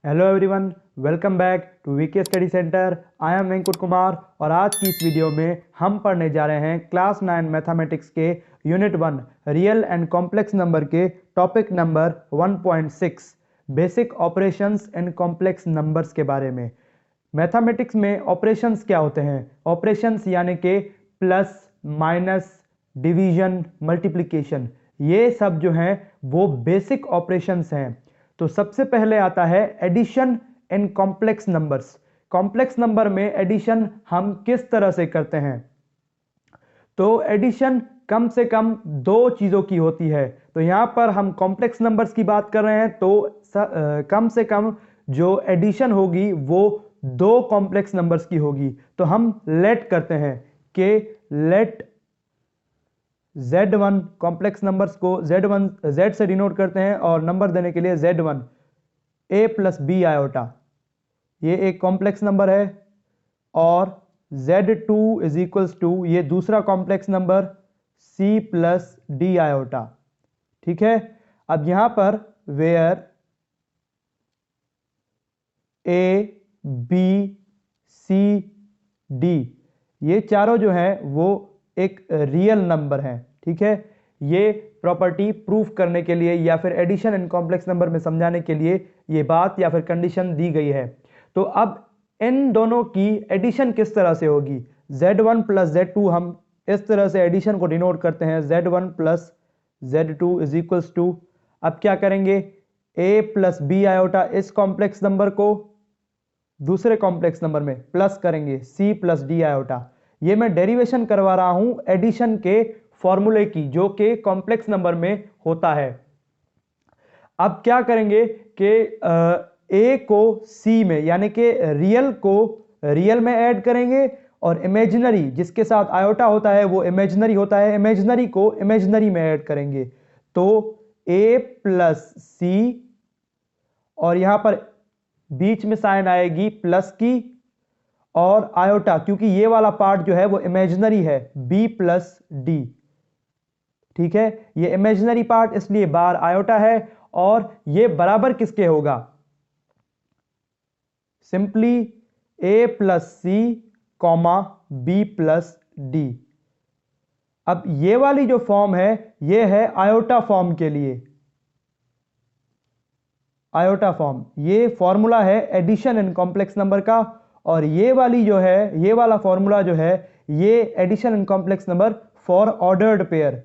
Hello everyone, welcome back to VK study centre. I am Venkat Kumar और आज की इस वीडियो में हम पढ़ने जा रहे हैं क्लास 9 मैथमेटिक्स के unit 1 real and complex number के topic number 1.6 basic operations and complex numbers के बारे में। मैथमेटिक्स में ऑपरेशंस क्या होते हैं? ऑपरेशंस यानी कि प्लस, माइनस, डिवीजन, मल्टीप्लिकेशन, ये सब जो हैं वो बेसिक ऑपरेशंस हैं। तो सबसे पहले आता है addition in complex numbers. Complex number में एडिशन हम किस तरह से करते हैं? तो एडिशन कम से कम दो चीजों की होती है। तो यहां पर हम कॉम्प्लेक्स नंबर्स की बात कर रहे हैं तो कम से कम जो एडिशन होगी वो दो कॉम्प्लेक्स नंबर्स की होगी। तो हम लेट करते हैं कि लेट Z1 कॉम्प्लेक्स नंबर्स को Z से डिनोट करते हैं और नंबर देने के लिए Z1 A plus B iota, ये एक कॉम्प्लेक्स नंबर है। और Z2 इज इक्वल्स टू ये दूसरा complex number C plus D iota. ठीक है, अब यहां पर where A B C D ये चारों जो है वो एक रियल नंबर है। ठीक है, ये प्रॉपर्टी प्रूफ करने के लिए या फिर एडिशन इन कॉम्प्लेक्स नंबर में समझाने के लिए ये बात या फिर कंडीशन दी गई है। तो अब इन दोनों की एडिशन किस तरह से होगी? Z1 प्लस Z2 हम इस तरह से एडिशन को डिनोट करते हैं, Z1 plus Z2 is equals to, अब क्या करेंगे, A प्लस बी आयोटा इस कॉम्प्लेक्स नंबर को दूसरे कॉम्प्लेक्स नंबर में प्लस करेंगे C प्लस डी आयोटा। ये मैं डेरिवेशन करवा रहा हूं एडिशन के फॉर्मूले की जो कि कॉम्प्लेक्स नंबर में होता है। अब क्या करेंगे कि A को C में यानी कि रियल को रियल में ऐड करेंगे और इमेजिनरी जिसके साथ आयोटा होता है वो इमेजिनरी होता है, इमेजिनरी को इमेजिनरी में ऐड करेंगे। तो A प्लस C और यहां पर बीच में साइन आएगी प्लस की और आयोटा, क्योंकि ये वाला पार्ट जो है वो इमेजिनरी है, B प्लस डी। ठीक है, ये इमेजिनरी पार्ट इसलिए बाहर आयोटा है। और ये बराबर किसके होगा? Simply A plus C comma B plus D. अब ये वाली जो फॉर्म है ये है आयोटा फॉर्म के लिए, आयोटा फॉर्म, ये फॉर्मूला है एडिशन इन कॉम्प्लेक्स नंबर का। और ये वाली जो है, ये वाला फॉर्मूला जो है ये addition in complex number for ordered pair.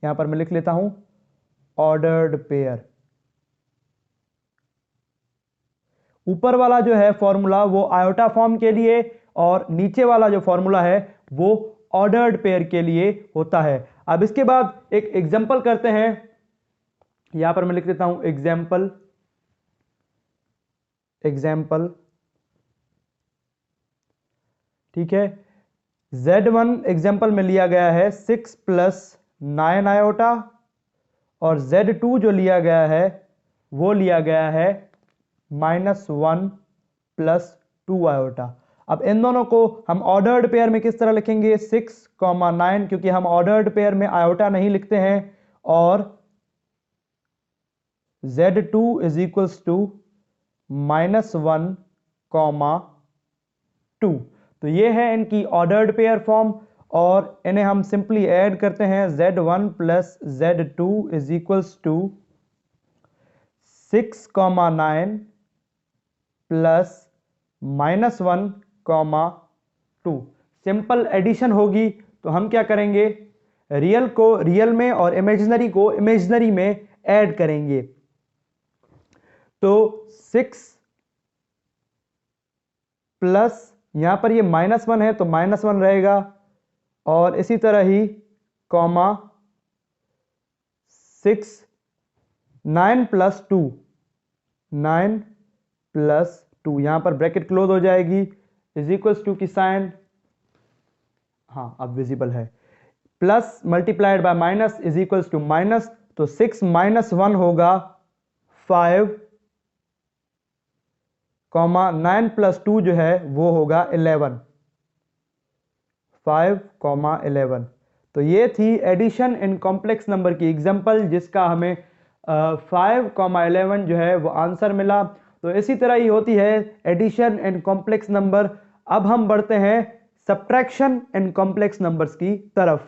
यहां पर मैं लिख लेता हूं ऑर्डर्ड पेयर। ऊपर वाला जो है फॉर्मूला वो आयोटा फॉर्म के लिए और नीचे वाला जो फॉर्मूला है वो ऑर्डर्ड पेयर के लिए होता है। अब इसके बाद एक एग्जांपल करते हैं, यहां पर मैं लिख देता हूं एग्जांपल। एग्जाम्पल, ठीक है, Z1 एग्जाम्पल में लिया गया है 6 प्लस 9 आयोटा और Z2 जो लिया गया है वो लिया गया है -1 प्लस 2 आयोटा। अब इन दोनों को हम ऑर्डर्ड पेयर में किस तरह लिखेंगे? 6,9, क्योंकि हम ऑर्डर्ड पेयर में आयोटा नहीं लिखते हैं, और Z2 इज इक्वल्स टू -1, 2। तो ये है इनकी ऑर्डर्ड पेयर फॉर्म और इन्हें हम सिंपली ऐड करते हैं। Z1 plus Z2 is equals to 6,9 plus -1, 2। Simple addition होगी तो हम क्या करेंगे, रियल को रियल में और इमेजिनरी को इमेजिनरी में ऐड करेंगे। तो 6 प्लस, यहां पर ये -1 है तो -1 रहेगा, और इसी तरह ही कॉमा 6, 9 प्लस 2, 9 प्लस 2, यहां पर ब्रैकेट क्लोज हो जाएगी, इज इक्वल्स टू की साइन, हाँ अब विजिबल है, plus multiplied by minus is equals to minus. तो 6 माइनस 1 होगा 5, कॉमा 9 प्लस 2 जो है वो होगा 11, 5,11। तो ये थी एडिशन इन कॉम्प्लेक्स नंबर की एग्जांपल जिसका हमें 5,11 जो है वो आंसर मिला। तो इसी तरह ही होती है एडिशन एंड कॉम्प्लेक्स नंबर। अब हम बढ़ते हैं सब्ट्रैक्शन एंड कॉम्प्लेक्स नंबर्स की तरफ।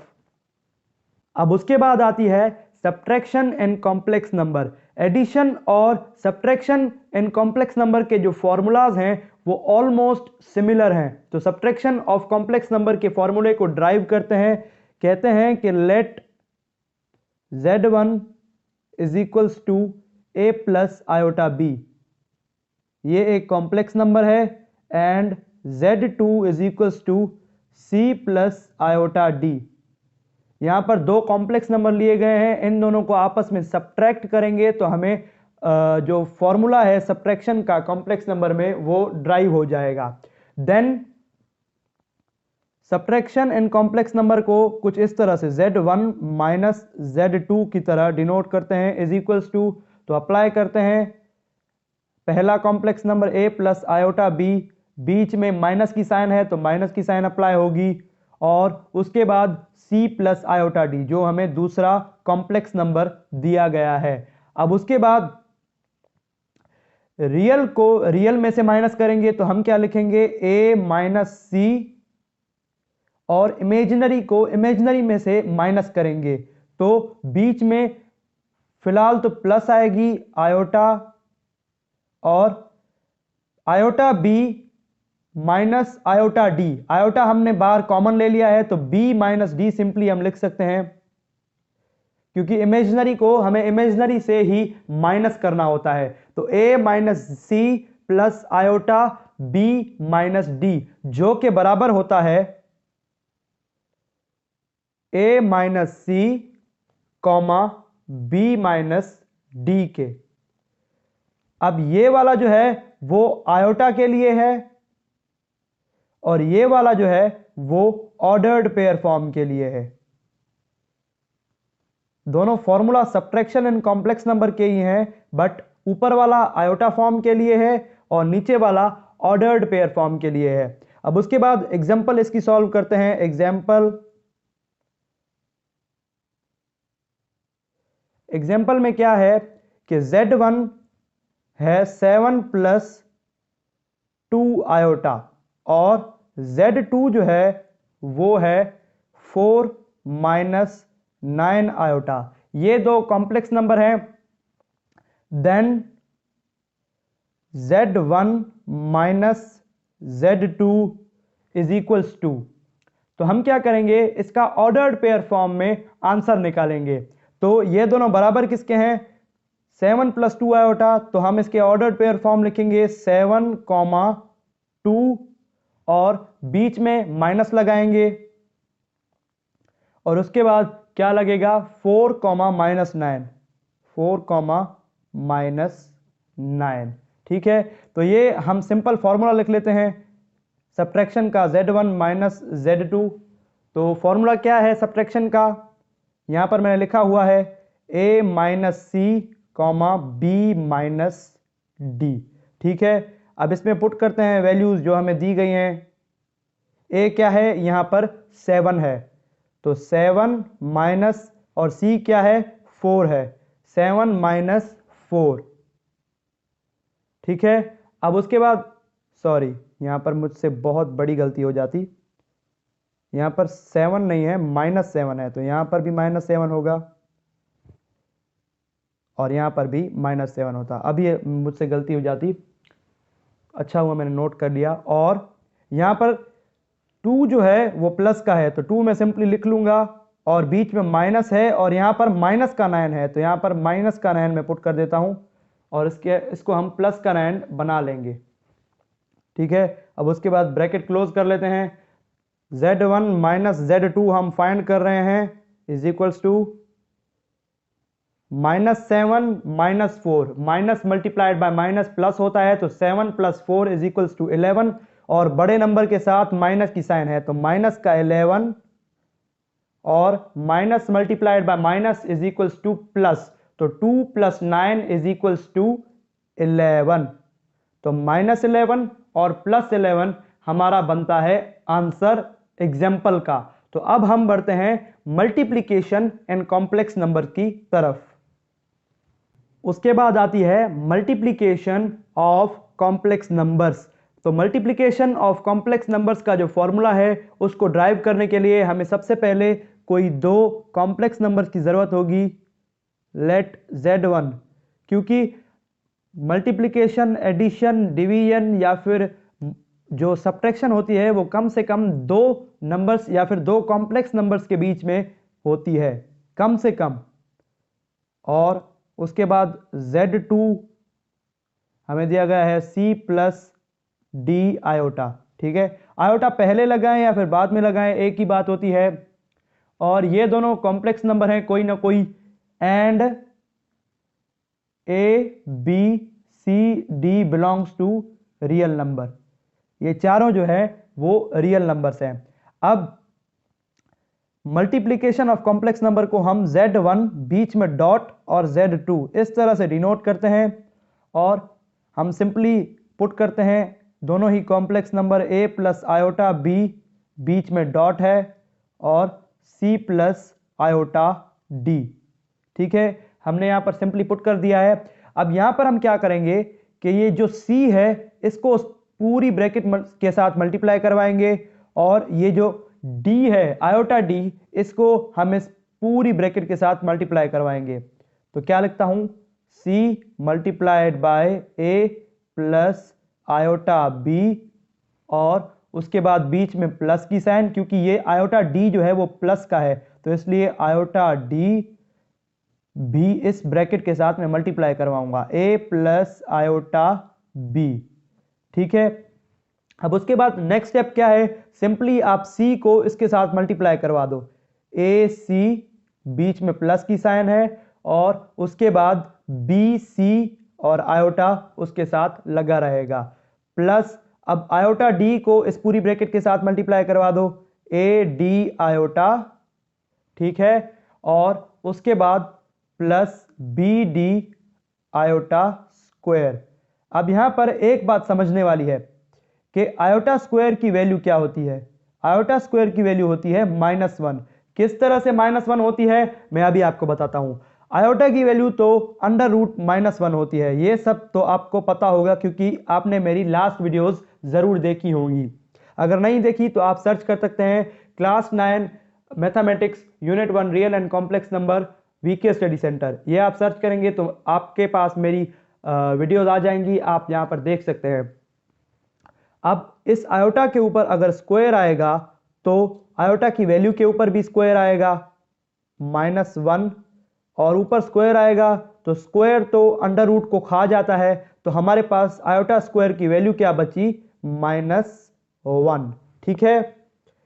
अब उसके बाद आती है subtraction and complex number. Addition और सब्ट्रैक्शन एंड कॉम्प्लेक्स नंबर के जो फॉर्मूलाज हैं वो ऑलमोस्ट सिमिलर हैं। तो सब्ट्रैक्शन ऑफ कॉम्प्लेक्स नंबर के फॉर्मूले को ड्राइव करते हैं, कहते हैं कि let Z1 is equals to a plus iota b। ये एक कॉम्प्लेक्स नंबर है and Z2 is equals to c plus iota d। यहां पर दो कॉम्प्लेक्स नंबर लिए गए हैं, इन दोनों को आपस में सब्ट्रैक्ट करेंगे तो हमें जो फॉर्मूला है सब्ट्रैक्शन का कॉम्प्लेक्स नंबर में वो ड्राइव हो जाएगा। Then subtraction and complex number को कुछ इस तरह से Z1 माइनस Z2 की तरह डिनोट करते हैं इज इक्वल्स टू, तो अप्लाई करते हैं पहला complex number a plus iota b, बीच में माइनस की साइन है तो माइनस की साइन अप्लाई होगी, और उसके बाद c प्लस आयोटा d जो हमें दूसरा कॉम्प्लेक्स नंबर दिया गया है। अब उसके बाद रियल को रियल में से माइनस करेंगे तो हम क्या लिखेंगे a माइनस सी, और इमेजिनरी को इमेजिनरी में से माइनस करेंगे तो बीच में फिलहाल तो प्लस आएगी आयोटा, और iota b minus iota d। Iota हमने बाहर कॉमन ले लिया है तो b माइनस डी सिंपली हम लिख सकते हैं, क्योंकि इमेजिनरी को हमें इमेजिनरी से ही माइनस करना होता है। तो a minus c plus iota b minus d जो के बराबर होता है a minus c comma b minus d के। अब ये वाला जो है वो आयोटा के लिए है और ये वाला जो है वो ऑर्डर्ड पेयर फॉर्म के लिए है। दोनों formula subtraction and complex number के ही हैं, बट ऊपर वाला आयोटा फॉर्म के लिए है और नीचे वाला ऑर्डर्ड पेयर फॉर्म के लिए है। अब उसके बाद एग्जांपल इसकी सॉल्व करते हैं। एग्जांपल में क्या है कि Z1 है 7 प्लस 2 आयोटा और Z2 जो है वो है 4 माइनस 9 आयोटा। ये दो कॉम्प्लेक्स नंबर हैं। Then Z1 minus Z2 is equals to, तो हम क्या करेंगे इसका ऑर्डर्ड पेयर फॉर्म में आंसर निकालेंगे। तो ये दोनों बराबर किसके हैं 7 प्लस 2 आयोटा, तो हम इसके ऑर्डर्ड पेयर फॉर्म लिखेंगे 7 कॉमा 2 और बीच में माइनस लगाएंगे और उसके बाद क्या लगेगा 4 कॉमा माइनस 9, 4 कॉमा माइनस 9। ठीक है, तो ये हम सिंपल फॉर्मूला लिख लेते हैं सब्ट्रैक्शन का Z1 माइनस Z2। तो फॉर्मूला क्या है सब्ट्रैक्शन का, यहां पर मैंने लिखा हुआ है a minus c comma b minus d. ठीक है, अब इसमें पुट करते हैं वैल्यूज जो हमें दी गई हैं। a क्या है यहां पर 7 है, तो 7 माइनस और c क्या है 4 है, 7 माइनस 4। ठीक है, अब उसके बाद सॉरी यहां पर मुझसे बहुत बड़ी गलती हो जाती, यहां पर 7 नहीं है माइनस 7 है, तो यहां पर भी माइनस 7 होगा और यहां पर भी माइनस 7 होता। अब ये मुझसे गलती हो जाती, अच्छा हुआ मैंने नोट कर लिया। और यहां पर 2 जो है वो प्लस का है तो 2 मैं सिंपली लिख लूंगा और बीच में माइनस है और यहां पर माइनस का 9 है तो यहां पर माइनस का 9 मैं पुट कर देता हूं और इसको हम प्लस का 9 बना लेंगे। ठीक है, अब उसके बाद ब्रैकेट क्लोज कर लेते हैं। Z1 माइनस Z2 हम फाइंड कर रहे हैं is equals to -7 minus 4, minus multiplied by minus plus होता है तो 7 प्लस 4 इज इक्वल्स टू 11 और बड़े नंबर के साथ माइनस की साइन है तो माइनस का 11 और minus multiplied by minus is equals two plus, तो 2 प्लस 9 इज इक्वल्स टू 11, तो -11 और प्लस 11 हमारा बनता है आंसर एग्जाम्पल का। तो अब हम बढ़ते हैं मल्टीप्लिकेशन एंड कॉम्प्लेक्स नंबर की तरफ। उसके बाद आती है मल्टीप्लीकेशन ऑफ कॉम्प्लेक्स नंबर्स। तो मल्टीप्लीकेशन ऑफ कॉम्प्लेक्स नंबर्स का जो फॉर्मूला है उसको ड्राइव करने के लिए हमें सबसे पहले कोई दो कॉम्प्लेक्स नंबर्स की ज़रूरत होगी। लेट Z1, क्योंकि मल्टीप्लिकेशन, एडिशन, डिवीजन या फिर जो सब्ट्रैक्शन होती है वो कम से कम दो नंबर्स या फिर दो कॉम्प्लेक्स नंबर्स के बीच में होती है, कम से कम। और उसके बाद Z2 हमें दिया गया है C प्लस डी आयोटा। ठीक है, आयोटा पहले लगाएं या फिर बाद में लगाएं, एक ही बात होती है। और ये दोनों कॉम्प्लेक्स नंबर हैं कोई ना कोई, and ABCD belongs to real number. ये चारों जो है वो रियल नंबर्स हैं। अब मल्टीप्लिकेशन ऑफ कॉम्प्लेक्स नंबर को हम Z1 बीच में डॉट और Z2 इस तरह से डिनोट करते हैं, और हम सिंपली पुट करते हैं दोनों ही complex number A plus iota B, बीच में डॉट है, और C प्लस आयोटा D। ठीक है, हमने यहां पर सिंपली पुट कर दिया है। अब यहां पर हम क्या करेंगे कि ये जो C है इसको उस पूरी ब्रैकेट के साथ मल्टीप्लाई करवाएंगे, और ये जो D है आयोटा D, इसको हम इस पूरी ब्रैकेट के साथ मल्टीप्लाई करवाएंगे। तो क्या लिखता हूं, C multiplied by A plus iota B, और उसके बाद बीच में प्लस की साइन, क्योंकि ये आयोटा D जो है वो प्लस का है, तो इसलिए आयोटा D भी इस ब्रैकेट के साथ में मल्टीप्लाई करवाऊंगा, A प्लस आयोटा B। ठीक है, अब उसके बाद नेक्स्ट स्टेप क्या है, सिंपली आप C को इसके साथ मल्टीप्लाई करवा दो। AC बीच में प्लस की साइन है, और उसके बाद BC और आयोटा उसके साथ लगा रहेगा, प्लस अब आयोटा D को इस पूरी ब्रैकेट के साथ मल्टीप्लाई करवा दो, AD आयोटा। ठीक है, और उसके बाद प्लस BD आयोटा स्क्वायर। अब यहां पर एक बात समझने वाली है कि आयोटा स्क्वायर की वैल्यू क्या होती है। आयोटा स्क्वायर की वैल्यू होती है -1। किस तरह से -1 होती है मैं अभी आपको बताता हूं। आयोटा की वैल्यू तो अंडर रूट -1 होती है, ये सब तो आपको पता होगा क्योंकि आपने मेरी लास्ट वीडियोस जरूर देखी होंगी। अगर नहीं देखी तो आप सर्च कर सकते हैं class 9 mathematics unit 1 real and complex number VK study centre. ये आप सर्च करेंगे तो आपके पास मेरी वीडियोस आ जाएंगी, आप यहां पर देख सकते हैं। अब इस आयोटा के ऊपर अगर स्क्वायर आएगा तो आयोटा की वैल्यू के ऊपर भी स्क्वायर आएगा -1, और ऊपर स्क्वायर आएगा तो स्क्वायर तो अंडर रूट को खा जाता है, तो हमारे पास आयोटा स्क्वायर की वैल्यू क्या बची, -1। ठीक है,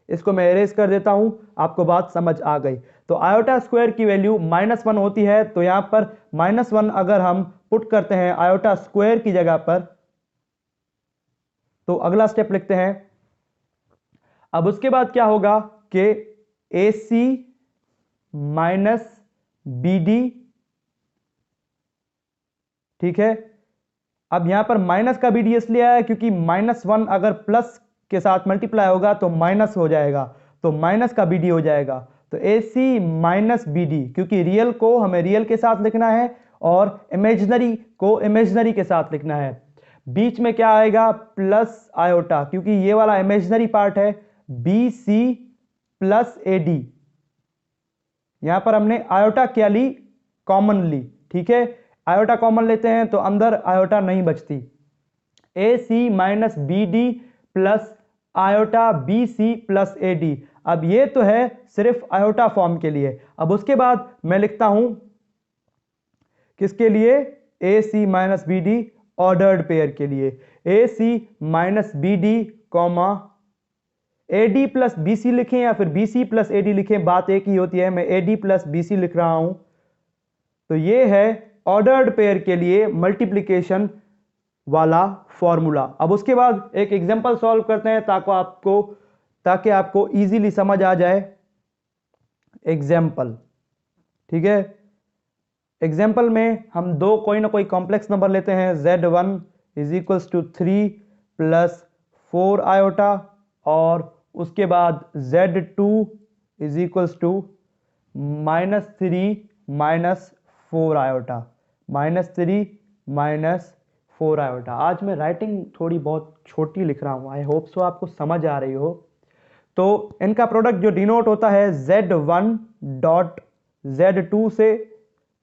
इसको मैं इरेज कर देता हूं, आपको बात समझ आ गई। तो आयोटा स्क्वायर की वैल्यू -1 होती है, तो यहां पर -1 अगर हम पुट करते हैं आयोटा स्क्वायर की जगह पर, तो अगला स्टेप लिखते हैं। अब उसके बाद क्या होगा कि AC माइनस BD। ठीक है, अब यहां पर माइनस का BD इसलिए आया क्योंकि -1 अगर प्लस के साथ मल्टीप्लाई होगा तो माइनस हो जाएगा, तो माइनस का BD हो जाएगा। तो AC माइनस BD, क्योंकि रियल को हमें रियल के साथ लिखना है और इमेजिनरी को इमेजिनरी के साथ लिखना है। बीच में क्या आएगा, प्लस आयोटा, क्योंकि ये वाला इमेजिनरी पार्ट है, BC प्लस AD। यहां पर हमने आयोटा क्या ली, कॉमन ली। ठीक है, आयोटा कॉमन लेते हैं तो अंदर आयोटा नहीं बचती। AC minus BD plus iota BC plus AD। अब ये तो है सिर्फ आयोटा फॉर्म के लिए। अब उसके बाद मैं लिखता हूं किसके लिए, AC minus BD ordered pair के लिए। AC minus BD comma AD plus BC लिखें या फिर BC प्लस AD लिखें, बात एक ही होती है। मैं AD प्लस BC लिख रहा हूं। तो ये है ऑर्डर्ड पेयर के लिए मल्टीप्लिकेशन वाला फॉर्मूला। अब उसके बाद एक एग्जांपल सॉल्व करते हैं ताकि आपको इजीली समझ आ जाए। एग्जांपल, ठीक है, एग्जांपल में हम दो कोई ना कोई कॉम्प्लेक्स नंबर लेते हैं। Z1 is equals to 3 plus 4 iota, और उसके बाद Z2 is equals to -3 minus 4 iota. -3 -4 iota. आज मैं राइटिंग थोड़ी बहुत छोटी लिख रहा हूँ, आई होप सो आपको समझ आ रही हो। तो इनका प्रोडक्ट जो डिनोट होता है Z1 डॉट Z2 से,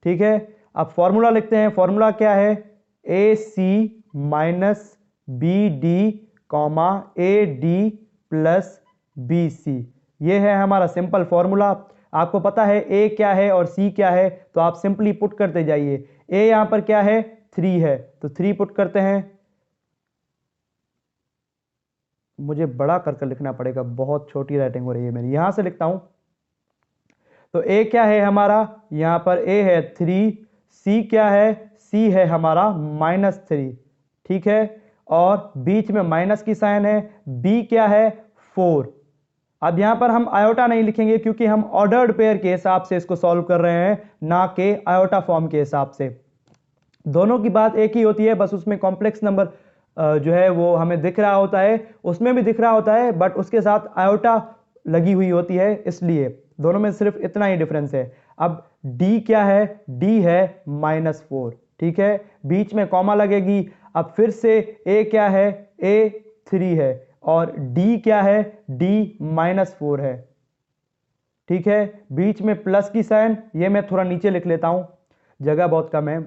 ठीक है। अब फॉर्मूला लिखते हैं, फॉर्मूला क्या है, AC minus BD comma AD plus BC। ये है हमारा सिंपल फॉर्मूला। आपको पता है A क्या है और C क्या है, तो आप सिंपली पुट करते जाइए। A यहां पर क्या है, 3 है, तो 3 पुट करते हैं। मुझे बड़ा करके लिखना पड़ेगा, बहुत छोटी राइटिंग हो रही है मेरी। यहां से लिखता हूं, तो A क्या है हमारा, यहां पर A है 3, C क्या है, C है हमारा -3, ठीक है। और बीच में माइनस की साइन है, B क्या है 4। अब यहां पर हम आयोटा नहीं लिखेंगे क्योंकि हम ऑर्डर्ड पेयर के हिसाब से इसको सॉल्व कर रहे हैं, ना कि आयोटा फॉर्म के हिसाब से। दोनों की बात एक ही होती है, बस उसमें कॉम्प्लेक्स नंबर जो है वो हमें दिख रहा होता है, उसमें भी दिख रहा होता है, बट उसके साथ आयोटा लगी हुई होती है, इसलिए दोनों में सिर्फ इतना ही डिफरेंस है। अब D क्या है, D है -4, ठीक है। बीच में कॉमा लगेगी। अब फिर से A क्या है, A 3 है, और D क्या है, D -4 है, ठीक है। बीच में प्लस की साइन, ये मैं थोड़ा नीचे लिख लेता हूं, जगह बहुत कम है।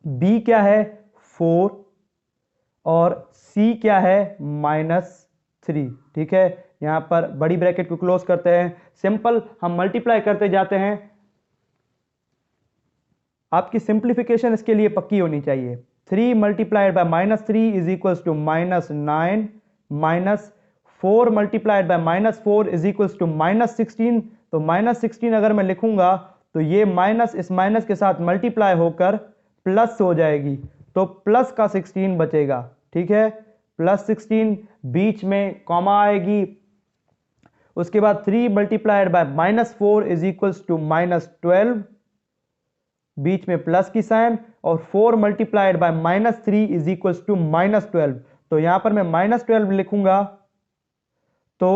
B क्या है 4 और C क्या है -3, ठीक है। यहां पर बड़ी ब्रैकेट को क्लोज करते हैं, सिंपल हम मल्टीप्लाई करते जाते हैं। आपकी सिंप्लीफिकेशन इसके लिए पक्की होनी चाहिए। 3 multiplied by -3 is equals to -9 -4 multiplied by -4 is equals to -16। तो -16 अगर मैं लिखूंगा तो ये माइनस इस माइनस के साथ मल्टीप्लाई होकर प्लस हो जाएगी, तो प्लस का 16 बचेगा, ठीक है। +16, बीच में कॉमा आएगी। उसके बाद 3 multiplied by -4 is equals to -12, बीच में प्लस की साइन, और 4 multiplied by -3 is equals to -12। तो यहां पर मैं -12 लिखूंगा, तो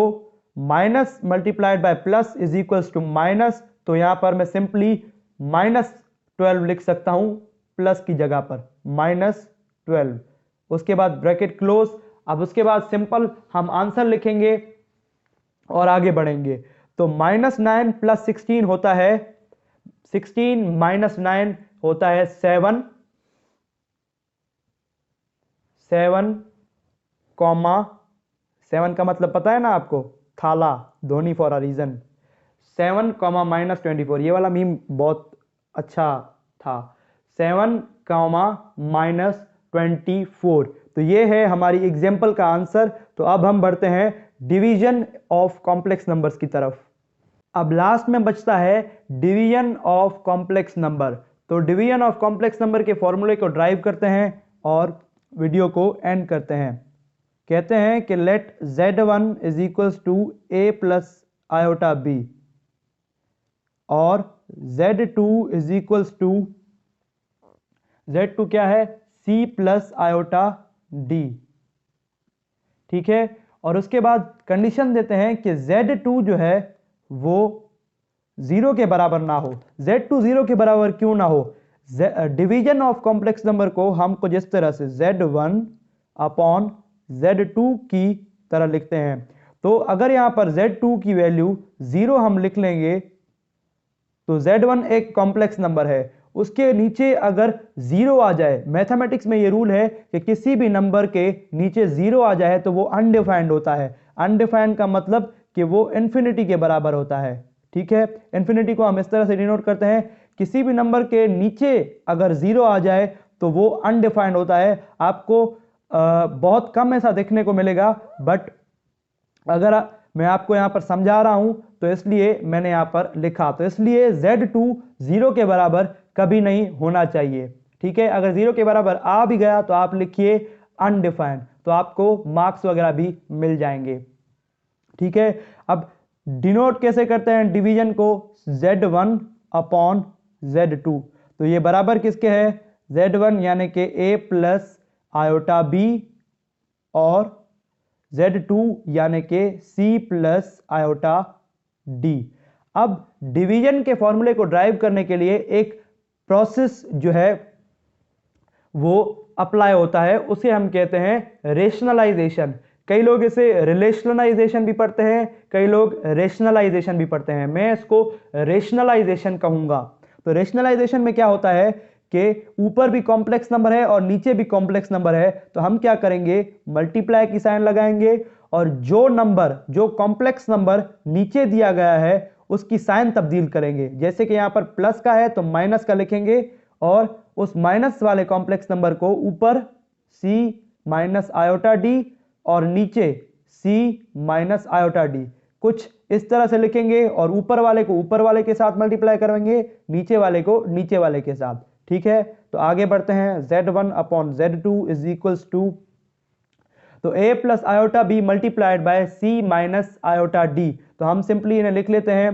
minus multiplied by plus is equals to minus, तो यहां पर मैं सिंपली -12 लिख सकता हूं प्लस की जगह पर, -12। उसके बाद ब्रैकेट क्लोज। अब उसके बाद सिंपल हम आंसर लिखेंगे और आगे बढ़ेंगे। तो -9 + 16 होता है 16 - 9 होता है 7, 7 कॉमा 7 का मतलब पता है ना आपको, Thala, Dhoni for a reason. 7 comma -24, ये वाला मीम बहुत अच्छा था। 7 कॉमा -24, तो ये है हमारी एग्जाम्पल का आंसर। तो अब हम बढ़ते हैं डिवीजन ऑफ कॉम्प्लेक्स नंबर्स की तरफ। अब लास्ट में बचता है डिवीजन ऑफ कॉम्प्लेक्स नंबर। तो डिवीजन ऑफ कॉम्प्लेक्स नंबर के फॉर्मूले को ड्राइव करते हैं और वीडियो को एंड करते हैं। कहते हैं कि let Z1 is equals to A plus iota B, और Z2 is equals to, Z2 क्या है, C प्लस आयोटा D, ठीक है। और उसके बाद कंडीशन देते हैं कि Z2 जो है वो 0 के बराबर ना हो। Z2 0 के बराबर क्यों ना हो, डिवीजन ऑफ कॉम्प्लेक्स नंबर को हम कुछ इस तरह से Z1 अपॉन Z2 की तरह लिखते हैं। तो अगर यहां पर Z2 की वैल्यू 0 हम लिख लेंगे, तो Z1 एक कॉम्प्लेक्स नंबर है, उसके नीचे अगर 0 आ जाए, मैथमेटिक्स में ये रूल है कि किसी भी नंबर के नीचे 0 आ जाए तो वो अनडिफाइंड होता है। अनडिफाइंड का मतलब कि वो इन्फिनिटी के बराबर होता है, ठीक है। इन्फिनिटी को हम इस तरह से डिनोट करते हैं, किसी भी नंबर के नीचे अगर 0 आ जाए तो वो अनडिफाइंड होता है। आपको बहुत कम ऐसा देखने को मिलेगा, बट अगर मैं आपको यहां पर समझा रहा हूं तो इसलिए मैंने यहां पर लिखा। तो इसलिए Z2 0 के बराबर कभी नहीं होना चाहिए, ठीक है। अगर 0 के बराबर आ भी गया तो आप लिखिए अनडिफाइंड, तो आपको मार्क्स वगैरह भी मिल जाएंगे, ठीक है। अब डिनोट कैसे करते हैं डिवीजन को, Z1 अपॉन Z2। तो ये बराबर किसके है, Z1 यानी कि A प्लस आयोटा B, और Z2 यानी कि C प्लस आयोटा D। अब डिवीजन के फॉर्मूले को ड्राइव करने के लिए एक प्रोसेस जो है वो अप्लाई होता है, उसे हम कहते हैं रेशनलाइजेशन। कई लोग इसे रिलेशनलाइजेशन भी पढ़ते हैं, कई लोग रेशनलाइजेशन भी पढ़ते हैं, मैं इसको रेशनलाइजेशन कहूंगा। तो रेशनलाइजेशन में क्या होता है कि ऊपर भी कॉम्प्लेक्स नंबर है और नीचे भी कॉम्प्लेक्स नंबर है, तो हम क्या करेंगे, मल्टीप्लाई की साइन लगाएंगे और जो नंबर, जो कॉम्प्लेक्स नंबर नीचे दिया गया है उसकी साइन तब्दील करेंगे। जैसे कि यहां पर प्लस का है तो माइनस का लिखेंगे और उस माइनस वाले कॉम्प्लेक्स नंबर को ऊपर c माइनस आयोटा डी और नीचे c माइनस आयोटा डी, कुछ इस तरह से लिखेंगे और ऊपर वाले को ऊपर वाले के साथ मल्टीप्लाई करेंगे, नीचे वाले को नीचे वाले के साथ। ठीक है, तो आगे बढ़ते हैं। z1 upon z2 is equals to, तो a plus iota b multiplied by c minus iota d. तो हम सिंपली इन्हें लिख लेते हैं।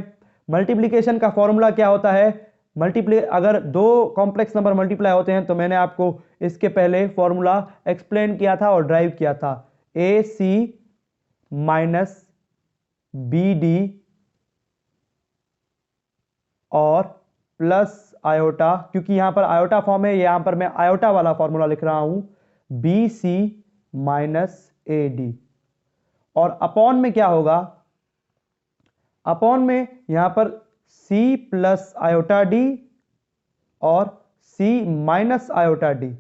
मल्टीप्लीकेशन का फॉर्मूला क्या होता है, अगर दो कॉम्प्लेक्स नंबर मल्टीप्लाई होते हैं तो मैंने आपको इसके पहले फॉर्मूला एक्सप्लेन किया था और ड्राइव किया था, ए सी माइनस बी डी और प्लस आयोटा, क्योंकि यहां पर आयोटा फॉर्म है, यहां पर मैं आयोटा वाला फॉर्मूला लिख रहा हूं, b c minus a d. और अपॉन में क्या होगा, अपॉन में यहां पर c प्लस आयोटा डी और c minus iota d,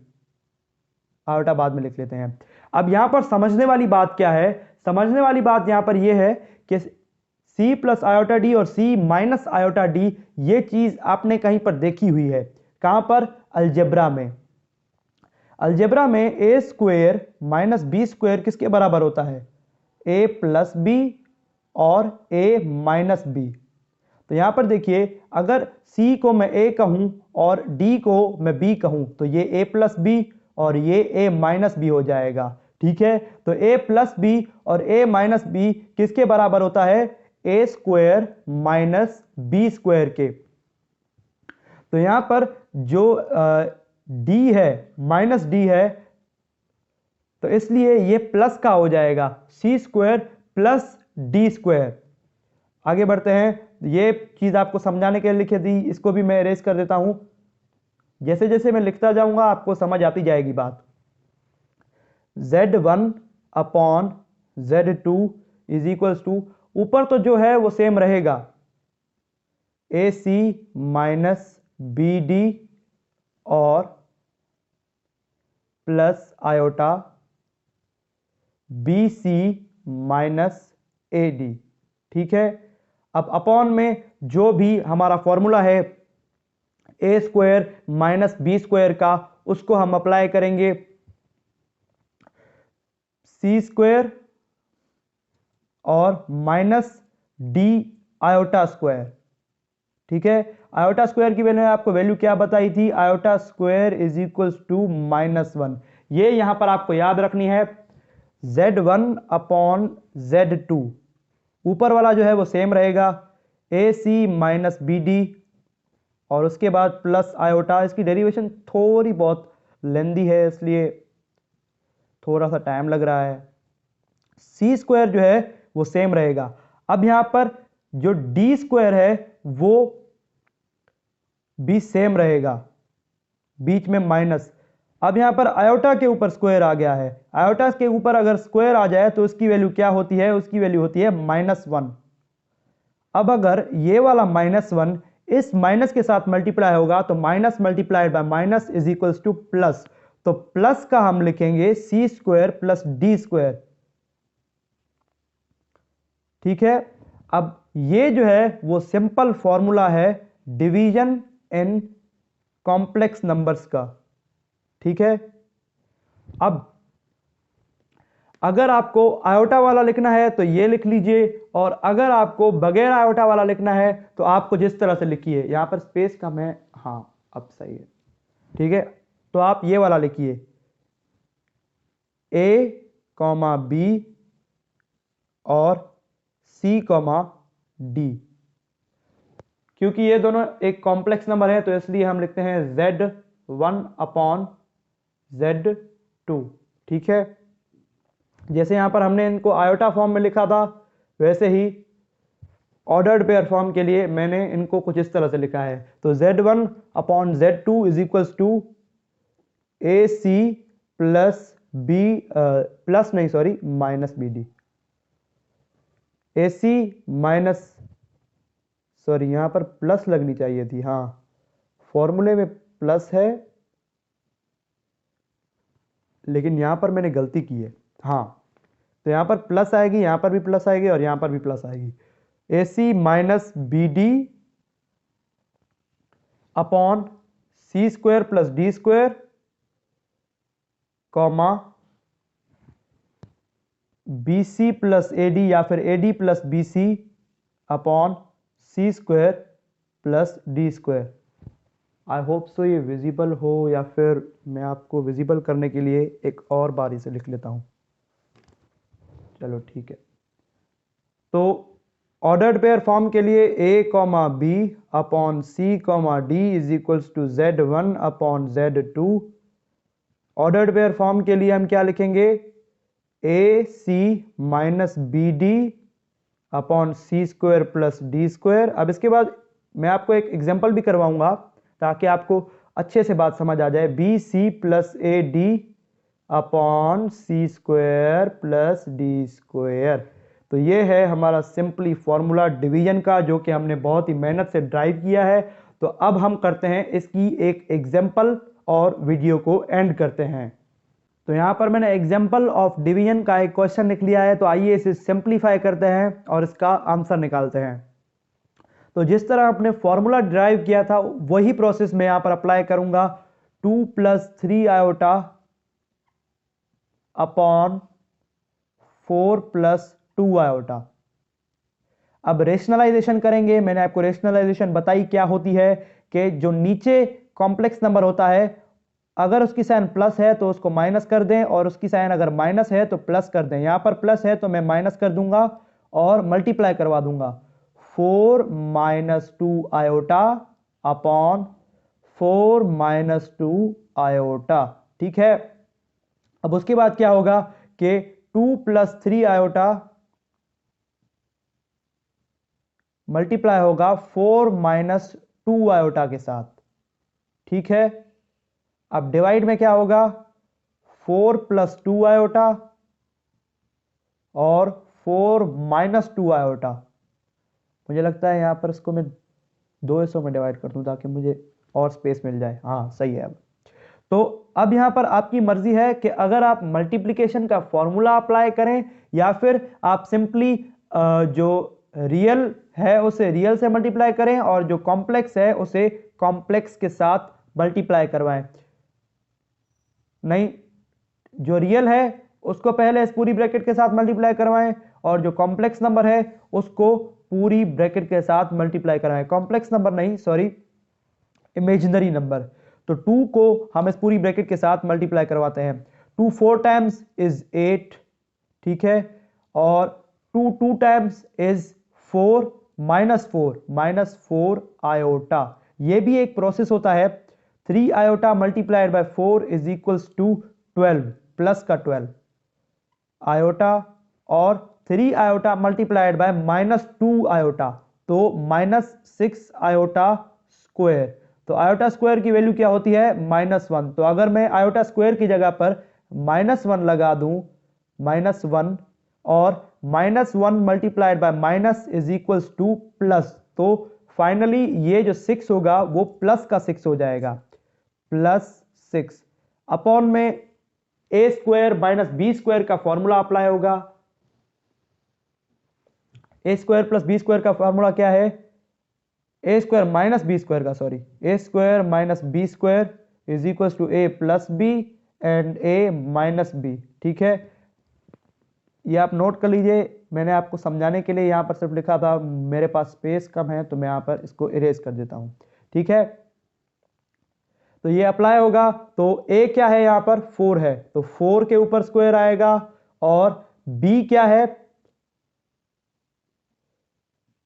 iota बाद में लिख लेते हैं। अब यहां पर समझने वाली बात क्या है, समझने वाली बात यहां पर यह है कि c प्लस आयोटा डी और c माइनस आयोटा डी, ये चीज आपने कहीं पर देखी हुई है। कहां पर, अलजेब्रा में। अलजेब्रा में a square minus b square किसके बराबर होता है, a प्लस बी और a माइनस बी। तो यहां पर देखिए, अगर c को मैं a कहूं और d को मैं b कहूं तो ये a प्लस बी और ये a माइनस बी हो जाएगा। ठीक है, तो a प्लस बी और a माइनस बी किसके बराबर होता है, a square minus b square के। तो यहां पर जो d है माइनस d है, तो इसलिए ये प्लस का हो जाएगा, c square plus d square. आगे बढ़ते हैं, ये चीज आपको समझाने के लिए लिखी थी, इसको भी मैं इरेज कर देता हूं। जैसे जैसे मैं लिखता जाऊंगा आपको समझ आती जाएगी बात। z1 upon z2 is equals to, ऊपर तो जो है वो सेम रहेगा, a c minus b d और plus iota b c minus a d. ठीक है, अब अपॉन में जो भी हमारा फॉर्मूला है a square minus b square का, उसको हम अप्लाई करेंगे, सी स्क्वायर और माइनस डी आयोटा स्क्वायर। ठीक है, आयोटा स्क्वायर की मैंने आपको वैल्यू क्या बताई थी, iota square is equals to -1। ये यहां पर आपको याद रखनी है, z1 अपॉन z2, ऊपर वाला जो है वो सेम रहेगा, a c minus b d और उसके बाद प्लस आयोटा। इसकी डेरिवेशन थोड़ी बहुत लेंदी है इसलिए थोड़ा सा टाइम लग रहा है। सी स्क्वायर जो है वो सेम रहेगा। अब यहां पर जो डी स्क्वायर है वो भी सेम रहेगा, बीच में माइनस। अब यहां पर आयोटा के ऊपर स्क्वायर आ गया है, आयोटा के ऊपर अगर स्क्वायर आ जाए तो उसकी वैल्यू क्या होती है, उसकी वैल्यू होती है -1। अब अगर ये वाला -1 इस माइनस के साथ मल्टीप्लाई होगा तो minus multiplied by minus is equals two plus, तो प्लस का हम लिखेंगे सी स्क्वायर प्लस डी स्क्वायर। ठीक है, अब ये जो है वो सिंपल फॉर्मूला है डिवीजन इन कॉम्प्लेक्स नंबर्स का। ठीक है, अब अगर आपको आयोटा वाला लिखना है तो ये लिख लीजिए, और अगर आपको बगैर आयोटा वाला लिखना है तो आपको जिस तरह से लिखिए, यहां पर स्पेस कम है, हाँ अब सही है। ठीक है, तो आप ये वाला लिखिए, a, b और c, d। क्योंकि ये दोनों एक कॉम्प्लेक्स नंबर है तो इसलिए हम लिखते हैं z1 अपॉन z2। ठीक है, जैसे यहां पर हमने इनको आयोटा फॉर्म में लिखा था, वैसे ही ऑर्डर्ड पेयर फॉर्म के लिए मैंने इनको कुछ इस तरह से लिखा है। तो z1 upon z2 is equals to a c plus b plus नहीं sorry minus b d, a c minus, sorry यहां पर प्लस लगनी चाहिए थी, हाँ फॉर्मूले में प्लस है लेकिन यहां पर मैंने गलती की है, हाँ तो यहां पर प्लस आएगी, यहां पर भी प्लस आएगी और यहां पर भी प्लस आएगी, a c minus b d upon c square plus d square comma b c plus a d या फिर a d plus b c upon c square plus d square. I hope so ये visible हो, या फिर मैं आपको visible करने के लिए एक और बारी से लिख लेता हूं। चलो ठीक है, तो ऑर्डर्ड पेयर फॉर्म के लिए a comma b upon c comma d is equals to z1 upon z2। Ordered pair form के लिए हम क्या लिखेंगे, a c minus b d upon c square plus d square. अब इसके बाद मैं आपको एक एग्जांपल भी करवाऊंगा ताकि आपको अच्छे से बात समझ आ जाए, b c plus a d upon c square plus d square. तो ये है हमारा सिंपली फॉर्मूला डिवीजन का, जो कि हमने बहुत ही मेहनत से ड्राइव किया है। तो अब हम करते हैं इसकी एक एग्जांपल और वीडियो को एंड करते हैं। तो यहाँ पर मैंने एग्जांपल ऑफ डिवीजन का एक क्वेश्चन लिख लिया है, तो आइए इसे सिंप्लीफाई करते हैं और इसका आंसर निकालते हैं। तो जिस तरह आपने फॉर्मूला ड्राइव किया था वही प्रोसेस मैं यहाँ पर अप्लाई करूंगा, 2 plus 3 iota upon 4 plus 2 iota. अब रेशनलाइजेशन करेंगे, मैंने आपको रेशनलाइजेशन बताई क्या होती है कि जो नीचे कॉम्प्लेक्स नंबर होता है अगर उसकी साइन प्लस है तो उसको माइनस कर दें, और उसकी साइन अगर माइनस है तो प्लस कर दें। यहां पर प्लस है तो मैं माइनस कर दूंगा और मल्टीप्लाई करवा दूंगा, 4 minus 2 iota upon 4 minus 2 iota. ठीक है, अब उसके बाद क्या होगा कि 2 प्लस 3 आयोटा मल्टीप्लाई होगा 4 माइनस 2 आयोटा के साथ। ठीक है, अब डिवाइड में क्या होगा, 4 प्लस 2 आयोटा और 4 माइनस 2 आयोटा। मुझे लगता है यहां पर इसको मैं 2 हिस्सों में डिवाइड कर दूं ताकि मुझे और स्पेस मिल जाए। हाँ सही है। तो अब यहां पर आपकी मर्जी है कि अगर आप मल्टीप्लिकेशन का फॉर्मूला अप्लाई करें या फिर आप सिंपली जो रियल है उसे रियल से मल्टीप्लाई करें और जो कॉम्प्लेक्स है उसे कॉम्प्लेक्स के साथ मल्टीप्लाई करवाएं। नहीं, जो रियल है उसको पहले इस पूरी ब्रैकेट के साथ मल्टीप्लाई करवाएं और जो कॉम्प्लेक्स नंबर है उसको पूरी ब्रैकेट के साथ मल्टीप्लाई करवाएं। कॉम्प्लेक्स नंबर नहीं, सॉरी इमेजिनरी नंबर। तो 2 को हम इस पूरी ब्रैकेट के साथ मल्टीप्लाई करवाते हैं। 2 4 टाइम्स इज 8, ठीक है, और 2 2 टाइम्स इज 4 माइनस 4 आयोटा। ये भी एक प्रोसेस होता है। 3 iota multiplied by 4 is equals to 12 plus का 12 आयोटा, और 3 iota multiplied by minus 2 iota, तो -6 आयोटा स्क्वायर। तो आयोटा स्क्वायर की वैल्यू क्या होती है, -1। तो अगर मैं आयोटा स्क्वायर की जगह पर -1 लगा दूं, -1 और -1 multiplied by minus is equals two plus, तो फाइनली ये जो 6 होगा वो प्लस का 6 हो जाएगा, +6 अपॉन में a square minus b square का फॉर्मूला अप्लाई होगा। A square plus b square का फॉर्मूला क्या है, a square minus b square का, sorry a square minus b square is equal to a plus b and a minus b. ठीक है, ये आप नोट कर लीजिए, मैंने आपको समझाने के लिए यहां पर सिर्फ लिखा था, मेरे पास स्पेस कम है तो मैं यहां पर इसको इरेज कर देता हूं। ठीक है, तो ये अप्लाई होगा। तो ए क्या है यहां पर 4 है, तो 4 के ऊपर स्क्वायर आएगा, और बी क्या है,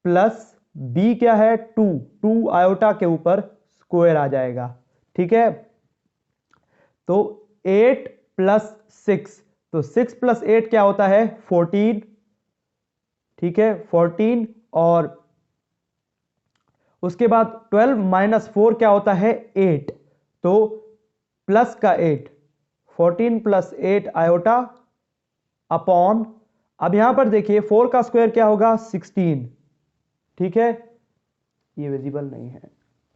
प्लस बी क्या है 2 आयोटा के ऊपर स्क्वायर आ जाएगा। ठीक है, तो 8 प्लस 6, तो 6 प्लस 8 क्या होता है 14। ठीक है, 14, और उसके बाद 12 माइनस 4 क्या होता है 8। तो प्लस का 8, 14 प्लस 8 आयोटा अपॉन, अब यहां पर देखिए 4 का स्क्वायर क्या होगा 16, ठीक है, ये विजिबल नहीं है,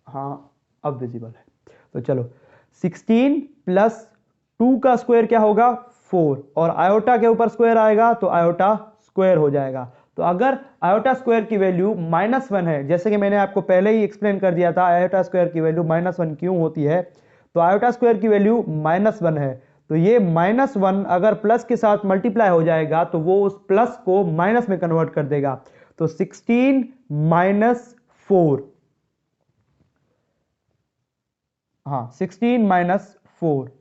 हाँ अब विजिबल है, तो चलो 16 प्लस 2 का स्क्वायर क्या होगा 4, और आयोटा के ऊपर स्क्वायर आएगा तो आयोटा स्क्वायर हो जाएगा। तो अगर आयोटा स्क्वायर की वैल्यू -1 है, जैसे कि मैंने आपको पहले ही एक्सप्लेन कर दिया था आयोटा स्क्वायर की वैल्यू -1 क्यों होती है, तो आयोटा स्क्वायर की वैल्यू -1 है, तो ये -1 अगर प्लस के साथ मल्टीप्लाई हो जाएगा तो वो उस प्लस को माइनस में कन्वर्ट कर देगा। तो 16 माइनस 4, हाँ 16 माइनस 4,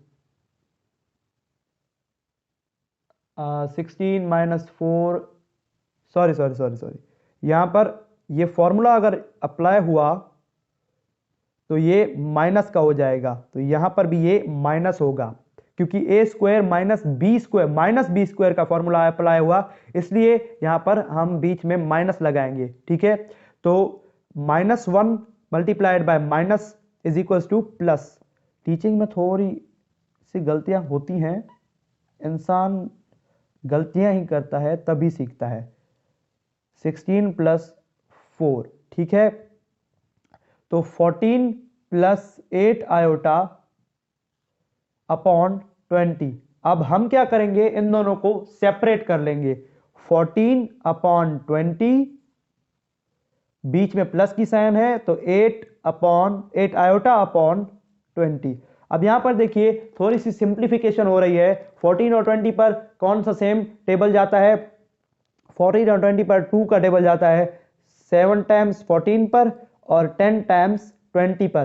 16 माइनस 4, सॉरी, यहां पर ये फॉर्मूला अगर अप्लाई हुआ तो ये माइनस का हो जाएगा, तो यहां पर भी ये माइनस होगा क्योंकि ए स्क्वायर माइनस बी स्क्वायर का फॉर्मूला अप्लाई हुआ, इसलिए यहां पर हम बीच में माइनस लगाएंगे, ठीक है। तो -1 multiplied by minus is equal two plus. Teaching में थोड़ी सी गलतियां होती हैं, इंसान गलतियां ही करता है तभी सीखता है। 16 प्लस 4, ठीक है, तो 14 प्लस 8 आयोटा अपॉन 20। अब हम क्या करेंगे, इन दोनों को सेपरेट कर लेंगे, 14 अपॉन 20, बीच में प्लस की साइन है तो 8 आयोटा अपॉन 20। अब यहां पर देखिए थोड़ी सी सिंप्लीफिकेशन हो रही है, 14 और 20 पर कौन सा सेम टेबल जाता है, 14 और 20 पर 2 का टेबल जाता है, 7 टाइम्स 14 पर और 10 टाइम्स 20 पर,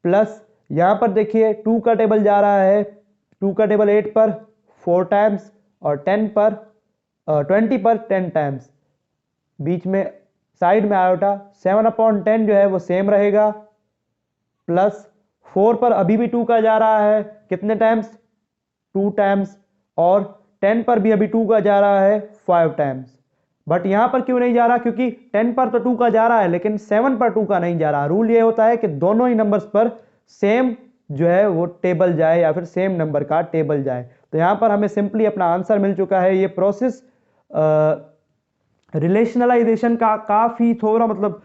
प्लस यहां पर देखिए 2 का टेबल जा रहा है, 2 का टेबल 8 पर 4 टाइम्स और 10 पर 20 पर 10 टाइम्स, बीच में साइड में आयोटा, 7/10 जो है वो सेम रहेगा, प्लस 4 पर अभी भी 2 का जा रहा है, कितने टाइम्स 2 टाइम्स, और 10 पर भी अभी 2 का जा रहा है 5 टाइम्स। बट यहां पर क्यों नहीं जा रहा, क्योंकि 10 पर तो 2 का जा रहा है लेकिन 7 पर 2 का नहीं जा रहा। रूल ये होता है कि दोनों ही नंबर्स पर सेम जो है वो टेबल जाए या फिर सेम नंबर का टेबल जाए। तो यहां पर हमें सिंपली अपना आंसर मिल चुका है। ये प्रोसेस रिलेशनलाइजेशन का काफी थोड़ा मतलब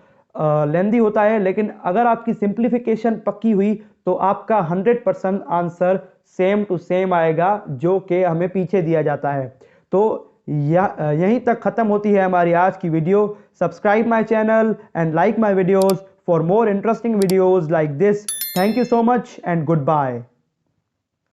लेंदी होता है, लेकिन अगर आपकी सिंप्लीफिकेशन पक्की हुई तो आपका 100% आंसर सेम टू सेम आएगा जो कि हमें पीछे दिया जाता है। तो यहीं तक खत्म होती है हमारी आज की video. Subscribe my channel and like my videos for more interesting videos like this. Thank you so much and good bye.